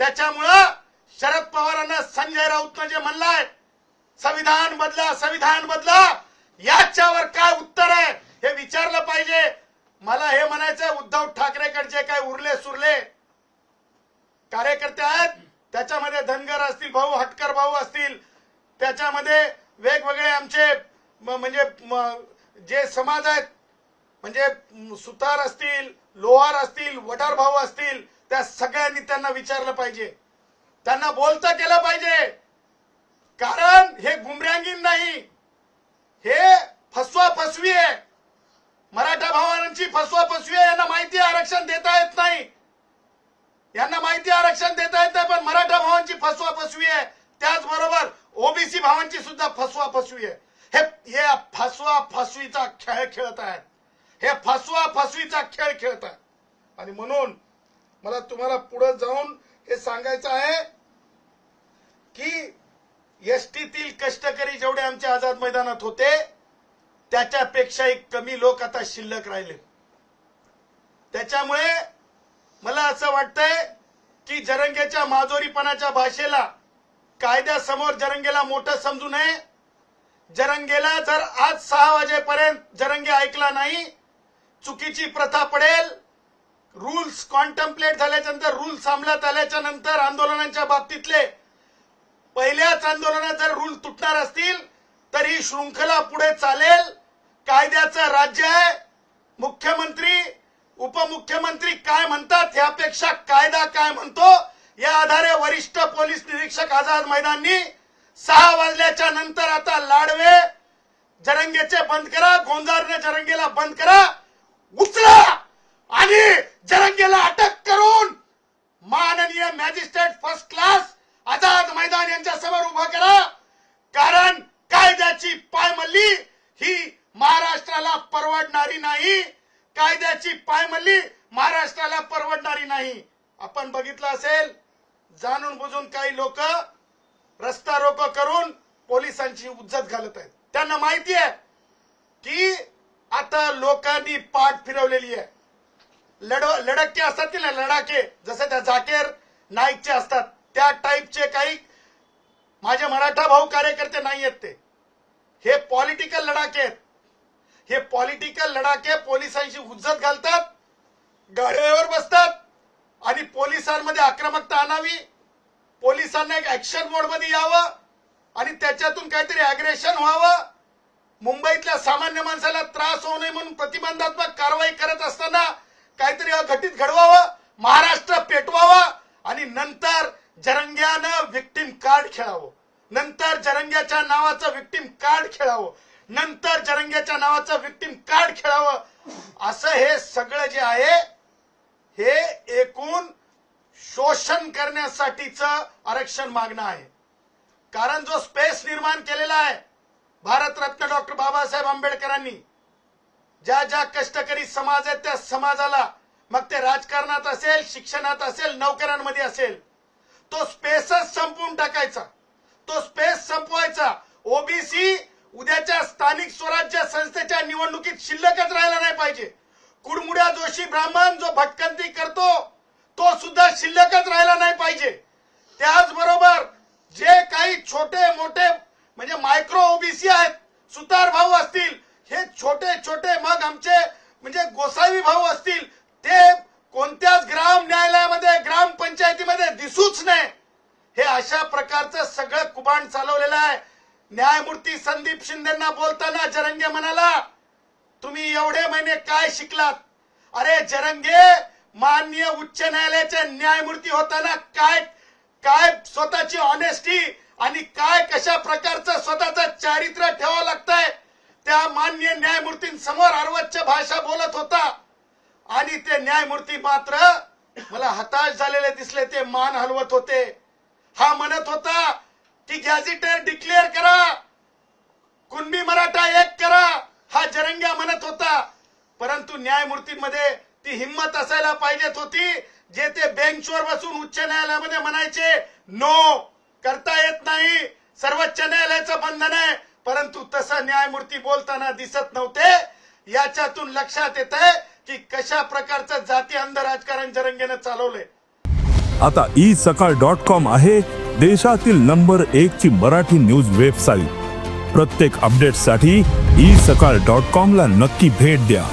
त्याच्यामुळं शरद पवारांना संजय राऊतनं जे म्हणलाय संविधान बदला संविधान बदला, याच्यावर काय उत्तर आहे हे विचारलं पाहिजे. मला हे म्हणायचंय, उद्धव ठाकरेकडचे काय उरले सुरले कार्यकर्ते आहेत, त्याच्यामध्ये धनगर असतील, भाऊ हटकर भाऊ असतील, त्याच्यामध्ये वेगवेगळे आमचे म्हणजे जे समाज आहेत, म्हणजे सुतार असतील, लोहार असतील, वडार भाऊ असतील, त्या सगळ्यांनी त्यांना विचारलं पाहिजे, त्यांना बोलतं केलं पाहिजे. कारण हे गुमरांगीन नाही, हे फसवा फसवी आहे. मराठा भावांची फसवा फसवी आहे. यांना माहिती आरक्षण देता येत नाही, यांना माहिती आरक्षण देता येत नाही, पण मराठा भावांची फसवा फसवी आहे. त्याचबरोबर ओबीसी भावांची सुद्धा फसवा फसवी आहे. हे फसवा फसवीचा खेळ खेळत आहेत, हे फसवा फसवीचा खेळ खेळत आहेत. आणि म्हणून मला तुम्हाला पुढे जाऊन हे सांगायचं आहे की एसटीतील कष्टकरी जेवढे आमच्या आझाद मैदानात होते त्याच्यापेक्षाही कमी लोक आता शिल्लक राहिले. त्याच्यामुळे मला असं वाटतंय की जरंगेच्या माजोरीपणाच्या भाषेला कायद्यासमोर जरंगेला मोठं समजू नये. जरंगेला जर आज 6 वाजेपर्यंत जरंगे ऐकला नाही, चुकीची प्रथा पडेल. रूल्स कॉन्टम्प्लेट झाल्याच्या नंतर, रूल्स अंमलात आल्याच्या नंतर आंदोलनांच्या बाबतीतले पहिल्याच आंदोलनात जर रूल तुटणार असतील तर ही शृंखला पुढे चालेल. कायद्याचं राज्य आहे. मुख्यमंत्री उपमुख्यमंत्री काय म्हणतात यापेक्षा कायदा काय म्हणतो या आधारे वरिष्ठ पोलीस निरीक्षक आझाद मैदाननी 6 वाजल्याच्या नंतर आता लाडवे जरंगेचे बंद करा, गोंजारने जरंगेला बंद करा, उचला आणि जरंगेला अटक करून माननीय magistrate first class Azad Maidan यांच्या समोर उभा करा. कारण कायद्याची पायमल्ली ही महाराष्ट्राला परवडणारी नाही, कायद्याची पायमल्ली महाराष्ट्राला परवडणारी नाही. आपण बघितलं असेल, जाणून बुजून काही लोक रस्ता रोको करून पोलिसांची उज्जत घालत आहेत. त्यांना माहिती आहे की आता लोकांनी पाठ फिरवलेली आहे. लढाके असतात ना, लढाके जसे त्या जाकीर नाईकचे असतात त्या टाईपचे काही माझे मराठा भाऊ कार्यकर्ते नाही आहेत. हे पॉलिटिकल लढाके आहेत. हे पॉलिटिकल लढाके पोलिसांची उज्जत घालतात, गाड्यावर बसतात आणि पोलिसांमध्ये आक्रमकता आणावी, पोलिसांना एक ऍक्शन मोड मध्ये यावं आणि त्याच्यातून काहीतरी अग्रेशन व्हावं. मुंबईतल्या सामान्य माणसाला त्रास होऊ नये म्हणून प्रतिबंधात्मक कारवाई करत असताना काहीतरी अघटित घडवावं, महाराष्ट्र पेटवावं आणि नंतर जरंग्यानं विक्टिम कार्ड खेळावं, नंतर जरंग्याच्या नावाचं विक्टिम कार्ड खेळावं, नंतर जरंग्याच्या नावाचं विक्टिम कार्ड खेळावं. असं हे सगळं जे आहे हे एकूण शोषण करण्यासाठीच आरक्षण मागणं आहे. कारण जो स्पेस निर्माण केलेला आहे भारतरत्न डॉक्टर बाबासाहेब आंबेडकरांनी, ज्या ज्या कष्टकरी समाज आहेत त्या समाजाला, मग ते राजकारणात असेल, शिक्षणात असेल, नोकऱ्यांमध्ये असेल, तो स्पेसच संपवून टाकायचा, तो स्पेस संपवायचा. ओबीसी उद्याच्या स्थानिक स्वराज्य संस्थेच्या निवडणुकीत शिल्लकच राहायला नाही पाहिजे. कुडमुड्या जोशी ब्राह्मण जो भटकंती करतो तो सुद्धा शिल्लकच राहायला नाही पाहिजे. त्याचबरोबर जे काही छोटे मोठे म्हणजे मायक्रो ओबीसी आहेत, सुतार भाऊ असतील, हे छोटे छोटे, मग आमचे म्हणजे गोसावी भाऊ असतील, ते कोणत्याच ग्राम न्यायालयामध्ये, ग्रामपंचायतीमध्ये दिसूच नाही. हे अशा प्रकारचं सगळं कुबाण चालवलेलं आहे. न्यायमूर्ती संदीप शिंदेना बोलताना जरंगे म्हणाला, तुम्ही एवढे महिने काय शिकलात? अरे जरंगे, माननीय उच्च न्यायालयाचे न्यायमूर्ती होताना काय काय स्वतःची ऑनेस्टी आणि काय कशा प्रकारचं स्वतःचं चारित्र्य ठेवावं लागतंय त्या माननीय न्यायमूर्तींसमोर अर्वच्च भाषा बोलत होता. आणि ते न्यायमूर्ती मात्र मला हताश झालेले दिसले. ते मान हलवत होते. हा म्हणत होता की गॅझेटेड डिक्लेअर करा, कुणबी मराठा एक करा, हा जरंग्या म्हणत होता. परंतु न्यायमूर्तींमध्ये ती हिम्मत असायला पाहिजेत होती, जे ते बेंचवर बसून उच्च न्यायालयामध्ये म्हणायचे नो, करता येत नाही, सर्वोच्च न्यायालयाचं बंधन आहे. परंतु तसं न्यायमूर्ती बोलताना दिसत नव्हते. याच्यातून लक्षात येत आहे की कशा प्रकारचं जाती अंध राजकारण जरंगेनं चालवलंय. आता isakal.com आहे देशातील नंबर 1 ची मराठी न्यूज वेबसाईट. प्रत्येक अपडेटसाठी isakal.com ला नक्की भेट द्या.